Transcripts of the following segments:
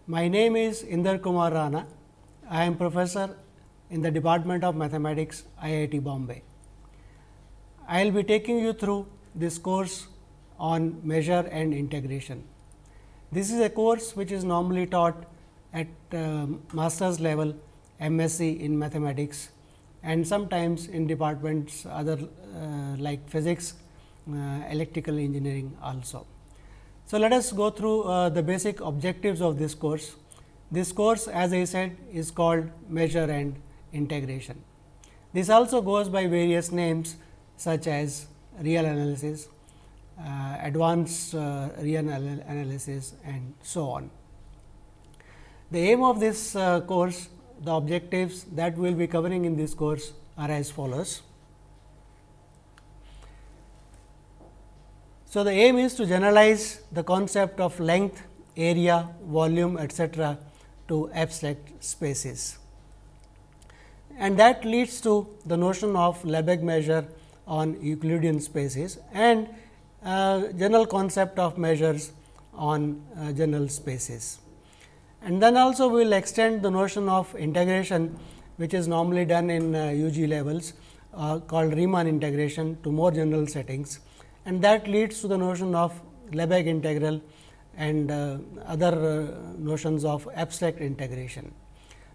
My name is Inder Kumar Rana. I am professor in the Department of Mathematics, IIT Bombay. I will be taking you through this course on measure and integration. This is a course which is normally taught at master's level, MSc in mathematics, and sometimes in departments other like physics, electrical engineering also. So, let us go through the basic objectives of this course. This course, as I said, is called measure and integration. This also goes by various names such as real analysis, advanced real analysis, and so on. The aim of this course, the objectives that we will be covering in this course are as follows. So, the aim is to generalize the concept of length, area, volume, etc., to abstract spaces, and that leads to the notion of Lebesgue measure on Euclidean spaces and general concept of measures on general spaces. And then also we will extend the notion of integration, which is normally done in UG levels called Riemann integration, to more general settings, and that leads to the notion of Lebesgue integral and other notions of abstract integration.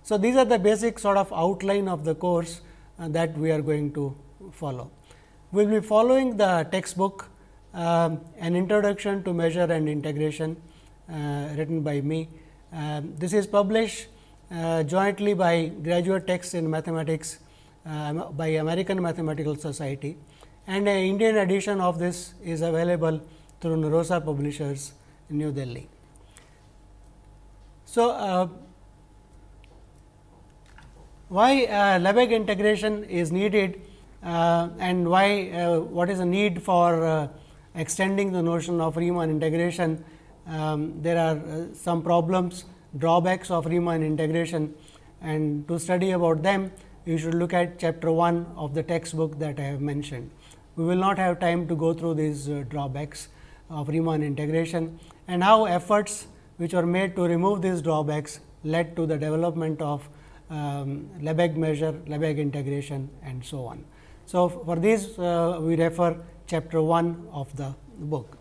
So, these are the basic sort of outline of the course that we are going to follow. We will be following the textbook, An Introduction to Measure and Integration, written by me. This is published jointly by Graduate Texts in Mathematics by American Mathematical Society, and an Indian edition of this is available through Narosa Publishers in New Delhi. So, why Lebesgue integration is needed and why what is the need for extending the notion of Riemann integration. There are some problems, drawbacks of Riemann integration, and to study about them you should look at chapter 1 of the textbook that I have mentioned. We will not have time to go through these drawbacks of Riemann integration and how efforts which were made to remove these drawbacks led to the development of Lebesgue measure, Lebesgue integration, and so on. So, for this we refer chapter 1 of the book.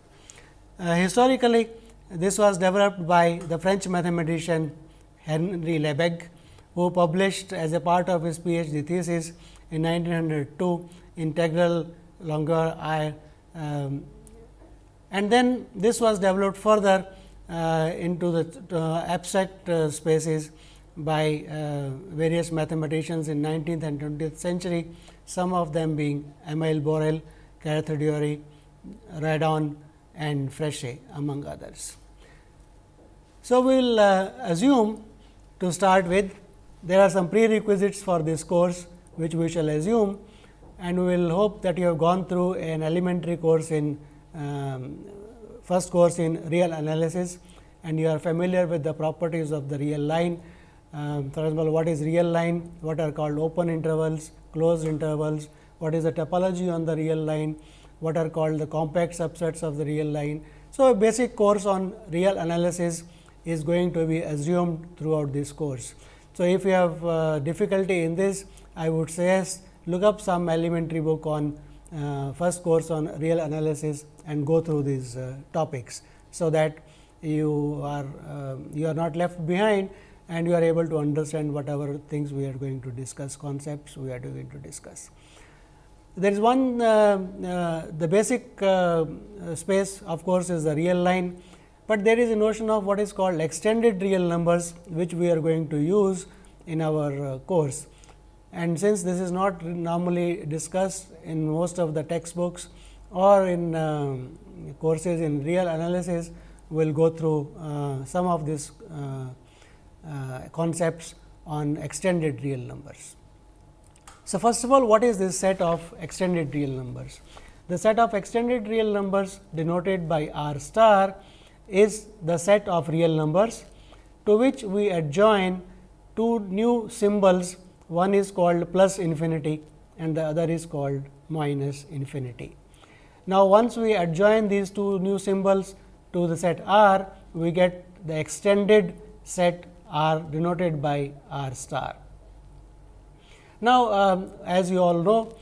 Historically, this was developed by the French mathematician Henri Lebesgue, who published as a part of his PhD thesis in 1902 integral longueur I, and then this was developed further into the abstract spaces by various mathematicians in 19th and 20th century, some of them being Emile Borel, Carathéodory, Radon, and Fréchet, among others. So, we will assume to start with, there are some prerequisites for this course which we shall assume, and we will hope that you have gone through an elementary course in first course in real analysis, and you are familiar with the properties of the real line. For example, what is real line, what are called open intervals, closed intervals, what is the topology on the real line, what are called the compact subsets of the real line. So, a basic course on real analysis is going to be assumed throughout this course. So, if you have difficulty in this, I would suggest look up some elementary book on first course on real analysis and go through these topics, so that you are not left behind and you are able to understand whatever things we are going to discuss, concepts we are going to discuss. There is one the basic space, of course, is the real line, but there is a notion of what is called extended real numbers, which we are going to use in our course. And since this is not normally discussed in most of the textbooks or in courses in real analysis, we will go through some of these concepts on extended real numbers. So, first of all, what is this set of extended real numbers? The set of extended real numbers denoted by R star is the set of real numbers to which we adjoin two new symbols. One is called plus infinity and the other is called minus infinity. Now, once we adjoin these two new symbols to the set R, we get the extended set are denoted by R star. Now, as you all know,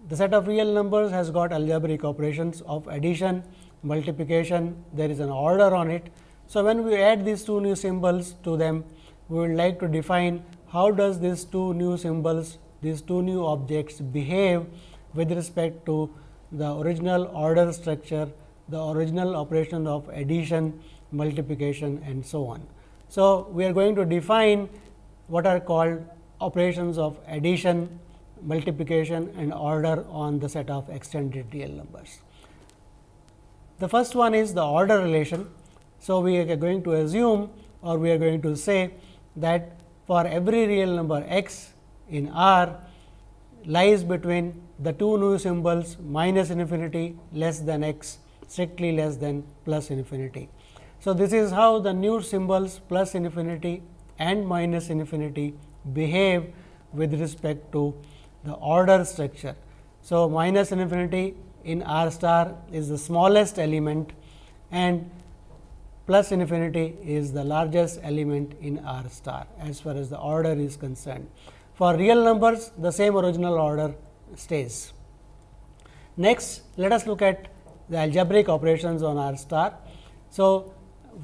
the set of real numbers has got algebraic operations of addition, multiplication, there is an order on it. So, when we add these two new symbols to them, we would like to define how does these two new symbols, these two new objects behave with respect to the original order structure, the original operation of addition, multiplication and so on. So, we are going to define what are called operations of addition, multiplication and order on the set of extended real numbers. The first one is the order relation. So, we are going to assume or we are going to say that for every real number x in R lies between the two new symbols minus infinity, less than x, strictly less than plus infinity. So, this is how the new symbols plus infinity and minus infinity behave with respect to the order structure. So, minus infinity in R star is the smallest element and plus infinity is the largest element in R star as far as the order is concerned. For real numbers, the same original order stays. Next, let us look at the algebraic operations on R star. So,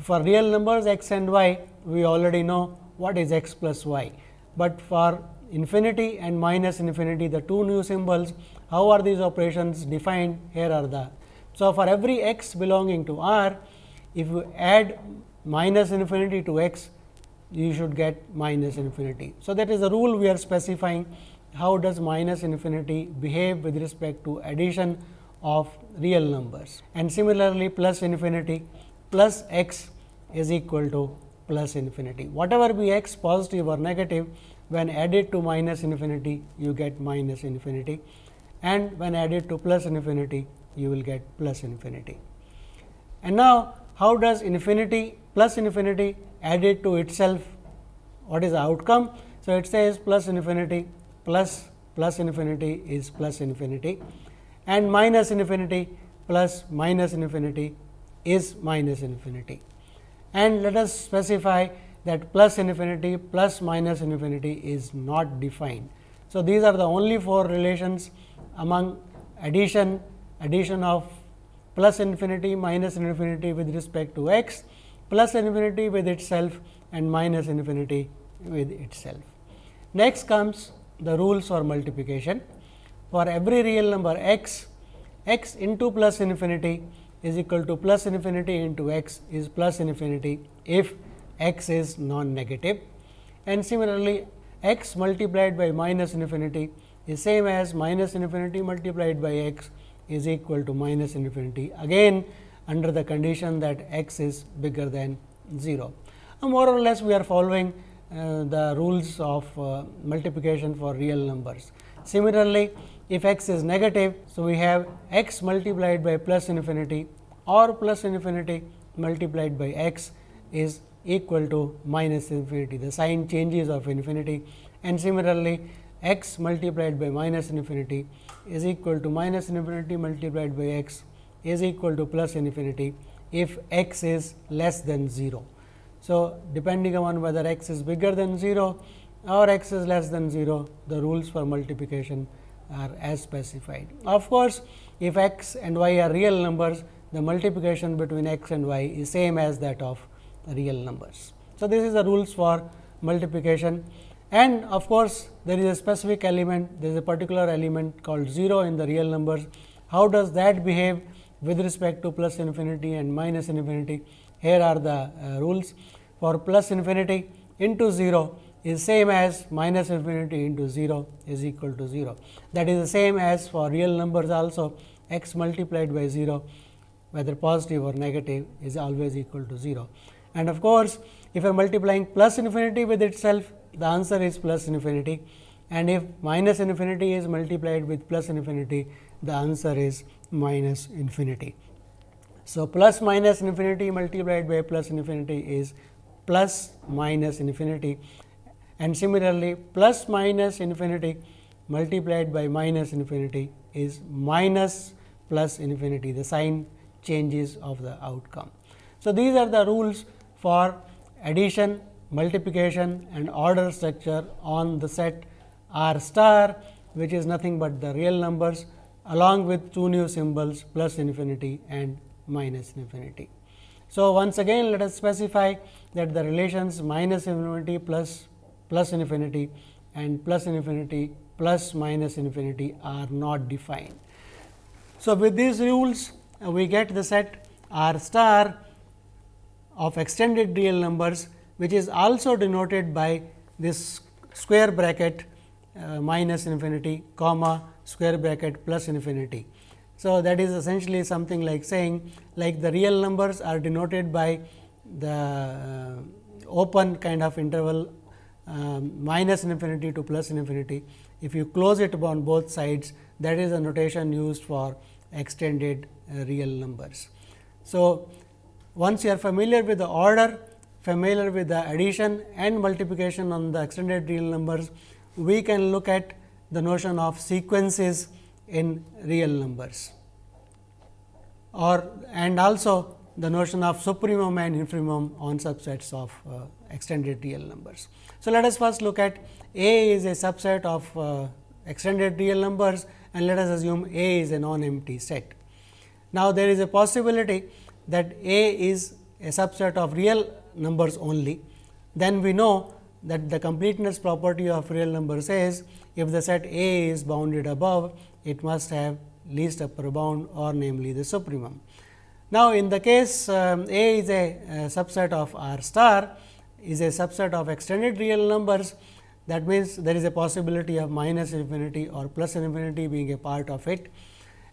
for real numbers x and y, we already know what is x plus y, but for infinity and minus infinity, the two new symbols, how are these operations defined? Here are the. So, for every x belonging to R, if you add minus infinity to x, you should get minus infinity. So, that is the rule we are specifying how does minus infinity behave with respect to addition of real numbers, and similarly plus infinity plus x is equal to plus infinity. Whatever be x, positive or negative, when added to minus infinity you get minus infinity, and when added to plus infinity you will get plus infinity. And now, how does infinity plus infinity added to itself, what is the outcome? So, it says plus infinity plus plus infinity is plus infinity, and minus infinity plus minus infinity is minus infinity. And let us specify that plus infinity plus minus infinity is not defined. So, these are the only four relations among addition of plus infinity, minus infinity with respect to x, plus infinity with itself and minus infinity with itself. Next comes the rules for multiplication. For every real number x, x into plus infinity is equal to plus infinity into x is plus infinity if x is non-negative, and similarly x multiplied by minus infinity is same as minus infinity multiplied by x is equal to minus infinity, again under the condition that x is bigger than 0. More or less we are following the rules of multiplication for real numbers. Similarly, if x is negative, so we have x multiplied by plus infinity or plus infinity multiplied by x is equal to minus infinity, the sign changes of infinity, and similarly x multiplied by minus infinity is equal to minus infinity multiplied by x is equal to plus infinity if x is less than 0. So, depending on whether x is bigger than 0 or x is less than 0, the rules for multiplication are as specified. Of course, if x and y are real numbers, the multiplication between x and y is same as that of real numbers. So, this is the rules for multiplication, and of course, there is a specific element, there is a particular element called 0 in the real numbers. How does that behave with respect to plus infinity and minus infinity? Here are the rules. For plus infinity into 0 is same as minus infinity into 0 is equal to 0. That is the same as for real numbers also, x multiplied by 0 whether positive or negative is always equal to 0. And of course, if I am multiplying plus infinity with itself, the answer is plus infinity, and if minus infinity is multiplied with plus infinity, the answer is minus infinity. So, plus minus infinity multiplied by plus infinity is plus minus infinity, and similarly plus minus infinity multiplied by minus infinity is minus plus infinity, the sign changes of the outcome. So, these are the rules for addition, multiplication and order structure on the set R star, which is nothing but the real numbers, along with two new symbols plus infinity and minus infinity. So, once again let us specify that the relations minus infinity plus infinity and plus infinity plus minus infinity are not defined. So, with these rules we get the set R star of extended real numbers, which is also denoted by this square bracket minus infinity comma square bracket plus infinity. So, that is essentially something like saying, like the real numbers are denoted by the open kind of interval minus infinity to plus infinity. If you close it on both sides, that is a notation used for extended real numbers. So, once you are familiar with the order, familiar with the addition and multiplication on the extended real numbers, we can look at the notion of sequences in real numbers, and also the notion of supremum and infimum on subsets of extended real numbers. So, let us first look at A is a subset of extended real numbers, and let us assume A is a non-empty set. Now, there is a possibility that A is a subset of real numbers only. Then we know that the completeness property of real number says, if the set A is bounded above, it must have least upper bound, or namely the supremum. Now, in the case A is a subset of R star, is a subset of extended real numbers, that means there is a possibility of minus infinity or plus infinity being a part of it.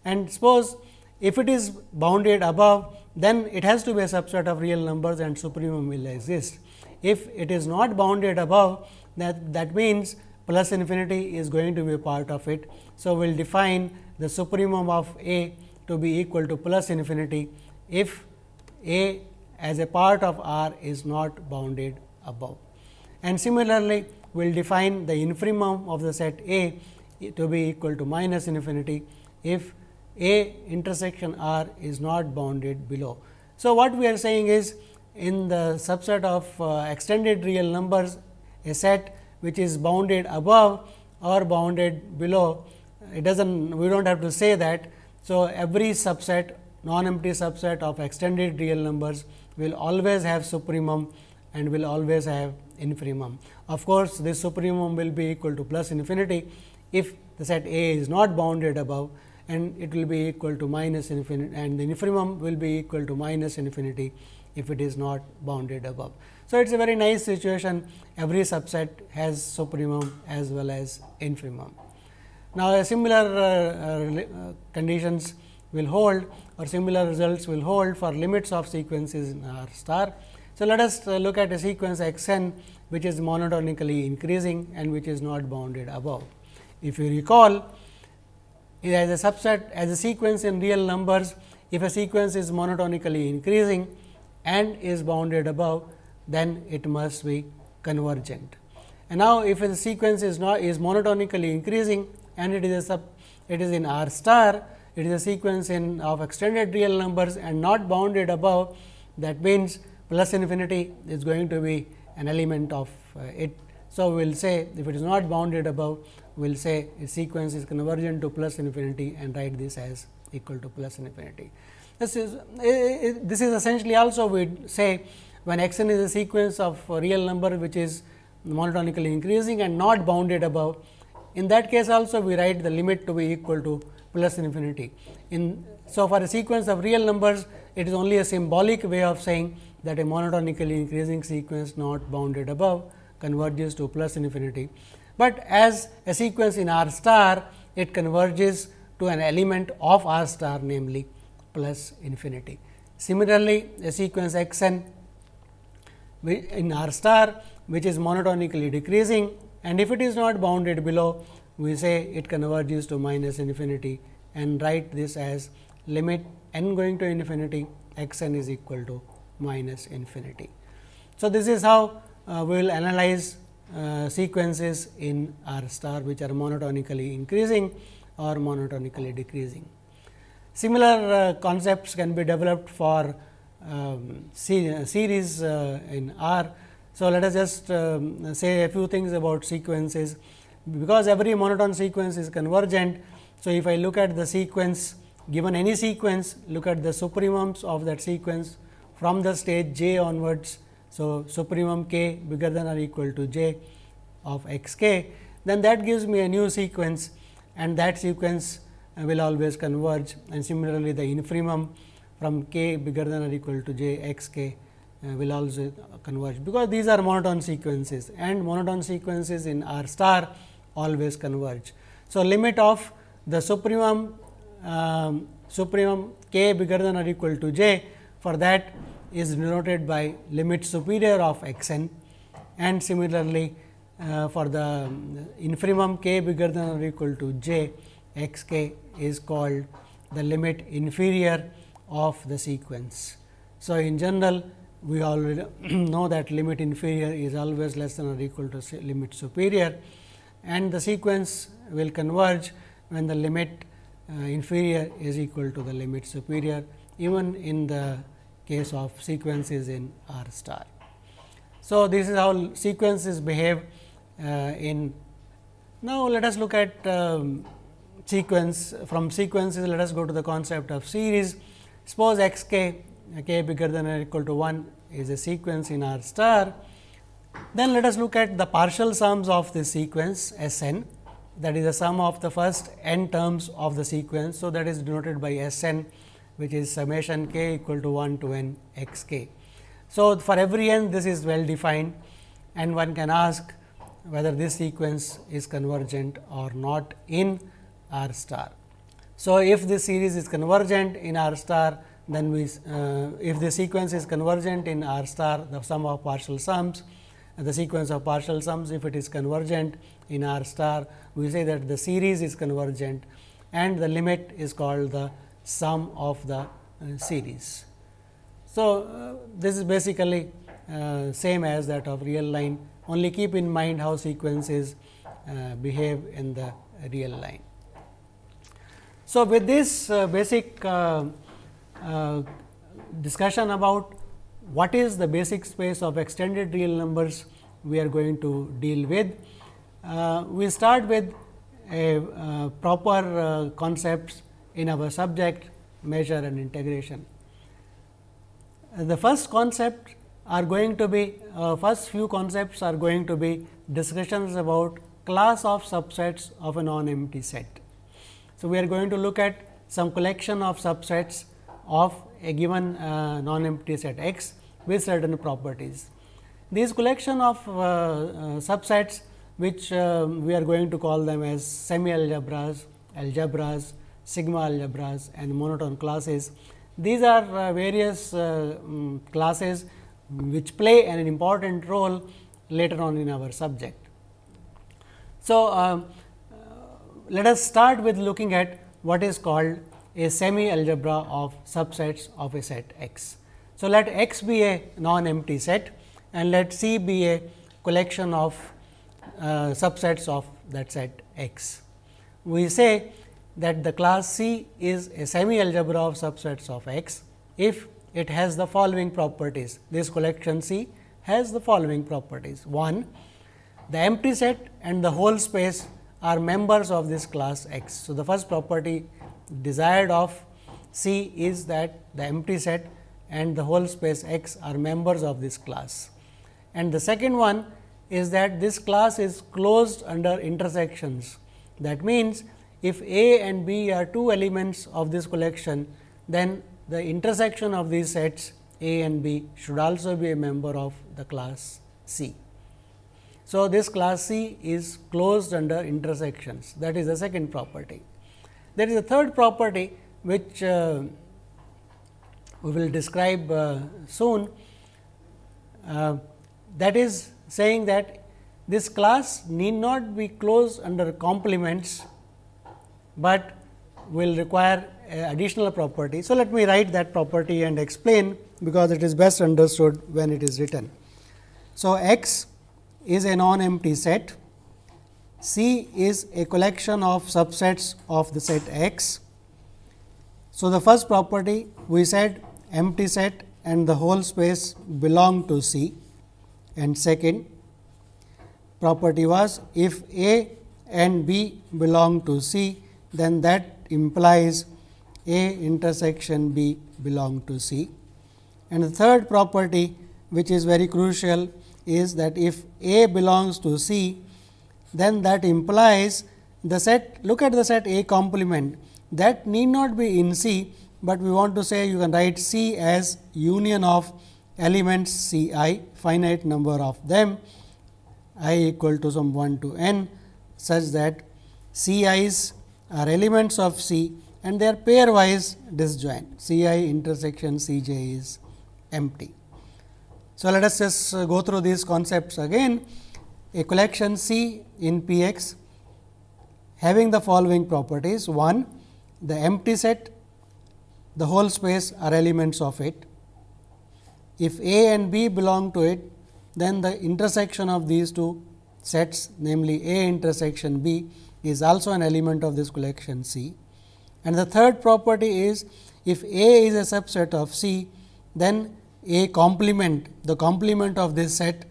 And suppose if it is bounded above, then it has to be a subset of real numbers and supremum will exist. If it is not bounded above, that means plus infinity is going to be a part of it. So, we will define the supremum of A to be equal to plus infinity if A as a part of R is not bounded above. And similarly, we will define the infimum of the set A to be equal to minus infinity if A intersection R is not bounded below. So, what we are saying is, in the subset of extended real numbers, a set which is bounded above or bounded below, we do not have to say that. So, every subset, non-empty subset of extended real numbers will always have supremum and will always have infimum. Of course, this supremum will be equal to plus infinity if the set A is not bounded above, and it will be equal to minus infinity, and the infimum will be equal to minus infinity if it is not bounded above. So, it is a very nice situation, every subset has supremum as well as infimum. Now, a similar conditions will hold, or similar results will hold for limits of sequences in R star. So, let us look at a sequence x n which is monotonically increasing and which is not bounded above. If you recall, as a subset, as a sequence in real numbers, if a sequence is monotonically increasing and is bounded above, then it must be convergent. And now, if a sequence is monotonically increasing and it is in R star, it is a sequence of extended real numbers and not bounded above, that means plus infinity is going to be an element of it. So, we will say if it is not bounded above, we will say a sequence is convergent to plus infinity and write this as equal to plus infinity. This is essentially also we say when x n is a sequence of real number which is monotonically increasing and not bounded above. In that case also we write the limit to be equal to plus infinity. So, for a sequence of real numbers, it is only a symbolic way of saying that a monotonically increasing sequence not bounded above converges to plus infinity. But as a sequence in R star, it converges to an element of R star, namely plus infinity. Similarly, a sequence x n in R star which is monotonically decreasing, and if it is not bounded below, we say it converges to minus infinity and write this as limit n going to infinity x n is equal to minus infinity. So, this is how we will analyze sequences in R star which are monotonically increasing or monotonically decreasing. Similar concepts can be developed for series in R. So, let us just say a few things about sequences, because every monotone sequence is convergent. So, if I look at the sequence, given any sequence, look at the supremums of that sequence from the stage j onwards. So, supremum k bigger than or equal to j of x k, then that gives me a new sequence, and that sequence will always converge, and similarly the infimum from k bigger than or equal to j x k will also converge, because these are monotone sequences, and monotone sequences in R star always converge. So, limit of the supremum k bigger than or equal to j, for that is denoted by limit superior of x n, and similarly for the infimum k bigger than or equal to j x k is called the limit inferior of the sequence. So, in general we already know that limit inferior is always less than or equal to limit superior, and the sequence will converge when the limit inferior is equal to the limit superior, even in the case of sequences in R star. So, this is how sequences behave in. Now, let us look at sequence. From sequences, let us go to the concept of series. Suppose x k bigger than or equal to 1 is a sequence in R star. Then let us look at the partial sums of this sequence S n, that is the sum of the first n terms of the sequence. So, that is denoted by S n, which is summation k equal to 1 to n x k. So, for every n this is well defined, and one can ask whether this sequence is convergent or not in R star. So, if this series is convergent in R star, then we if the sequence is convergent in R star, the sum of partial sums, the sequence of partial sums, if it is convergent in R star, we say that the series is convergent, and the limit is called the sum of the series. So, this is basically same as that of real line, only keep in mind how sequences behave in the real line. So, with this basic discussion about what is the basic space of extended real numbers we are going to deal with. We start with a proper concepts in our subject, measure and integration. The first concept are going to be first few concepts are going to be discussions about class of subsets of a non-empty set. So, we are going to look at some collection of subsets of a given non-empty set X with certain properties. These collection of subsets, which we are going to call them as semi-algebras, algebras, sigma algebras and monotone classes. These are various classes which play an important role later on in our subject. So, let us start with looking at what is called a semi-algebra of subsets of a set X. So, let X be a non-empty set, and let C be a collection of subsets of that set X. We say that the class C is a semi-algebra of subsets of X if it has the following properties. This collection C has the following properties. 1. The empty set and the whole space are members of this class X. So, the first property desired of C is that the empty set and the whole space X are members of this class. And the second one is that this class is closed under intersections. That means, if A and B are two elements of this collection, then the intersection of these sets A and B should also be a member of the class C. So, this class C is closed under intersections, that is the second property. There is a third property which we will describe soon, that is saying that this class need not be closed under complements, but will require additional property. So, let me write that property and explain, because it is best understood when it is written. So, X is a non-empty set, C is a collection of subsets of the set X. So, the first property we said empty set and the whole space belong to C, and second property was if A and B belong to C, then that implies A intersection B belong to C. And the third property, which is very crucial, is that if A belongs to C, then that implies the set, look at the set A complement, that need not be in C, but we want to say you can write C as union of elements C I, finite number of them, I equal to some 1 to n, such that C i's are elements of C and they are pairwise disjoint. C I intersection C j is empty. So, let us just go through these concepts again. A collection C in P x having the following properties. 1. The empty set, the whole space are elements of it. If A and B belong to it, then the intersection of these two sets, namely A intersection B, is also an element of this collection C. And the third property is, if A is a subset of C, then A complement, the complement of this set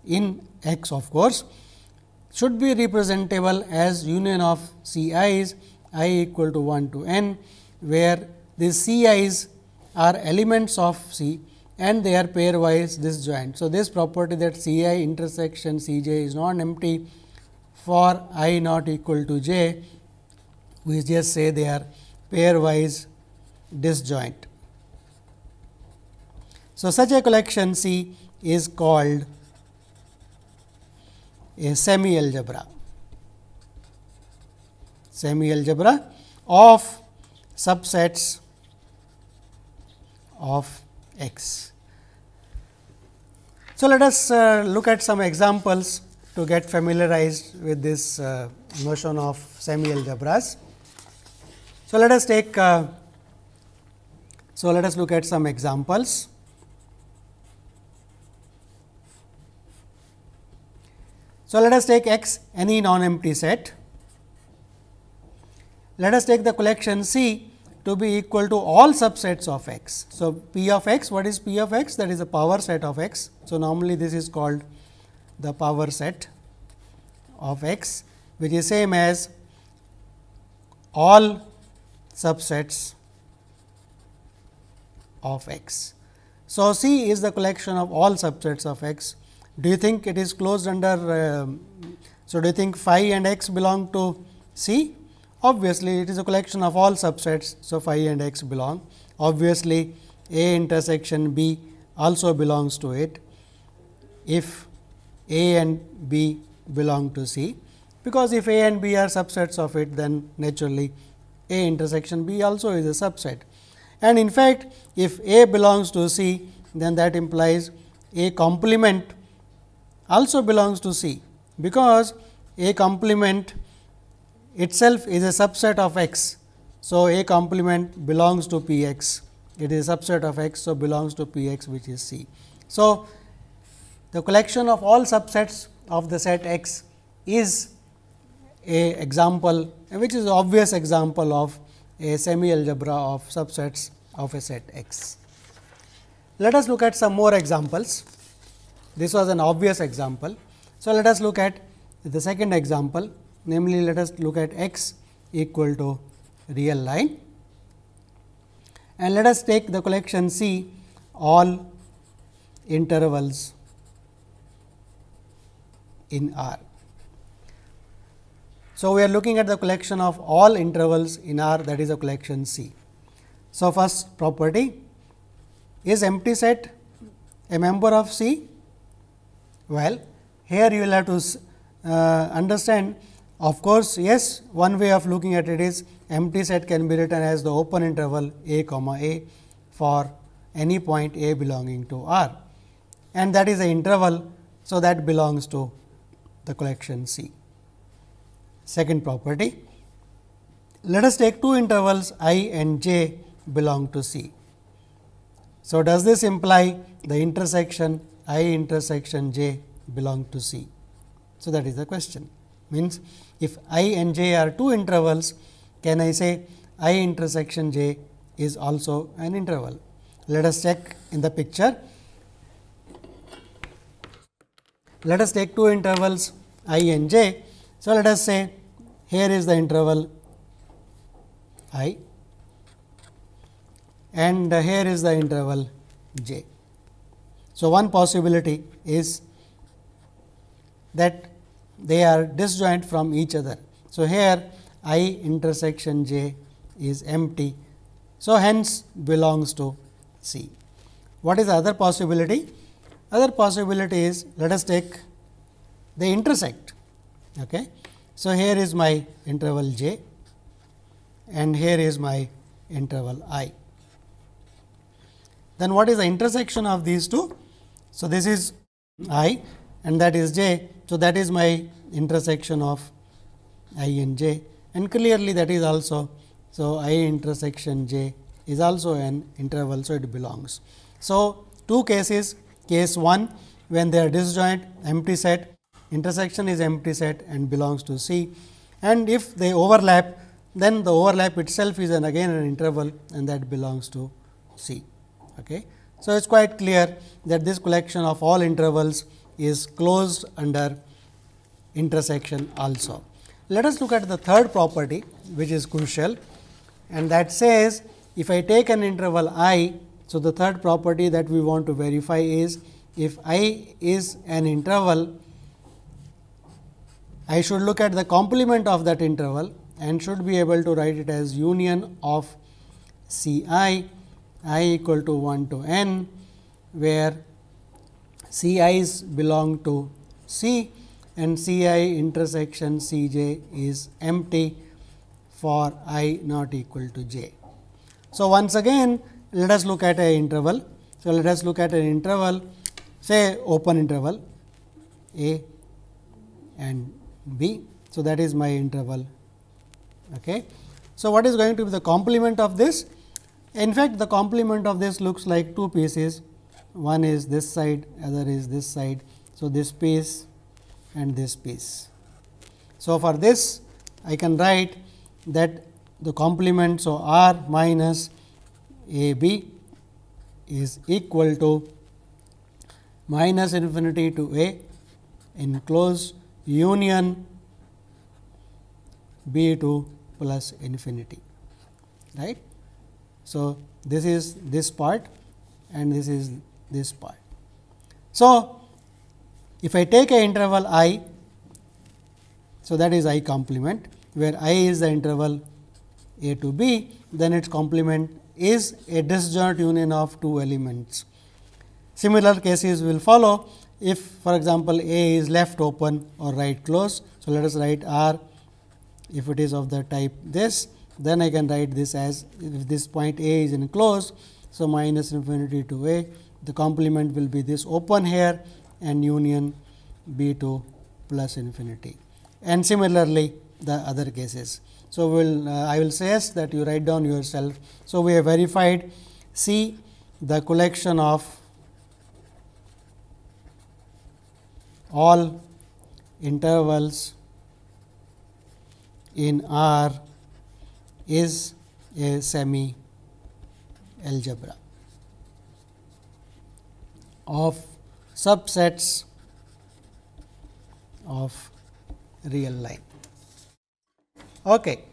in X of course, should be representable as union of C i's, I equal to 1 to n, where these C i's are elements of C and they are pairwise disjoint. So, this property that C I intersection C j is non empty for I not equal to j, we just say they are pairwise disjoint. So, such a collection C is called a semi-algebra of subsets of X. So, let us look at some examples to get familiarized with this notion of semi-algebras. So, let us take let us look at some examples. So, let us take X any non-empty set. Let us take the collection C to be equal to all subsets of X. So, P of X, what is P of X? That is a power set of X. So, normally this is called the power set of X, which is same as all subsets of X. So, C is the collection of all subsets of X. Do you think it is closed under, so do you think phi and x belong to C? Obviously, it is a collection of all subsets. So, phi and x belong. Obviously, A intersection B also belongs to it if A and B belong to C, because if A and B are subsets of it, then naturally A intersection B also is a subset. And in fact, if A belongs to C, then that implies A complement also belongs to C, because A complement itself is a subset of X. So, A complement belongs to P x, it is a subset of X. So, belongs to P x, which is C. So, the collection of all subsets of the set X is a example, which is an obvious example of a semi algebra of subsets of a set X. Let us look at some more examples. This was an obvious example. So, let us look at the second example, namely let us look at X equal to real line, and let us take the collection C all intervals in R. So, we are looking at the collection of all intervals in R, that is a collection C. So, first property, is empty set a member of C? Well, here you will have to understand, of course, yes, one way of looking at it is empty set can be written as the open interval A comma A for any point A belonging to R, and that is an interval. So, that belongs to the collection C. Second property, let us take two intervals I and j belong to C. So, does this imply the intersection I intersection j belong to C? So, that is the question. Means, if I and j are two intervals, can I say I intersection j is also an interval? Let us check in the picture. let us take two intervals I and j. So, let us say here is the interval I and here is the interval j. So, one possibility is that they are disjoint from each other. So, here I intersection j is empty. So, hence belongs to C. What is the other possibility? Other possibility is, let us take they intersect. Okay. So, here is my interval j and here is my interval I. Then what is the intersection of these two? So, this is I and that is j. So, that is my intersection of I and j, and clearly that is also. So, I intersection j is also an interval. So, it belongs. So, two cases, case 1 when they are disjoint, empty set, intersection is empty set and belongs to C, and if they overlap, then the overlap itself is again an interval and that belongs to C. Okay. So, it is quite clear that this collection of all intervals is closed under intersection also. Let us look at the third property, which is crucial, and that says if I take an interval I. So, the third property that we want to verify is if I is an interval, I should look at the complement of that interval and should be able to write it as union of C I equal to 1 to n, where C i's belong to C and C I intersection C j is empty for I not equal to j. So, once again let us look at an interval. So, let us look at an interval, say open interval A and B. So, that is my interval. Okay. So, what is going to be the complement of this? In fact, the complement of this looks like two pieces, one is this side, other is this side. So, this piece and this piece. So, for this I can write that the complement. So, R minus A B is equal to minus infinity to A enclosed union B to plus infinity, right. So, this is this part and this is this part. So, if I take an interval I, so that is I complement, where I is the interval A to B, then its complement is a disjoint union of two elements. Similar cases will follow if, for example, A is left open or right closed. So, let us write R if it is of the type this, then I can write this as if this point A is enclosed. So, minus infinity to A, the complement will be this open here and union B to plus infinity, and similarly the other cases. So, I will suggest that you write down yourself. So, we have verified C, the collection of all intervals in R is a semi algebra of subsets of real line. Okay.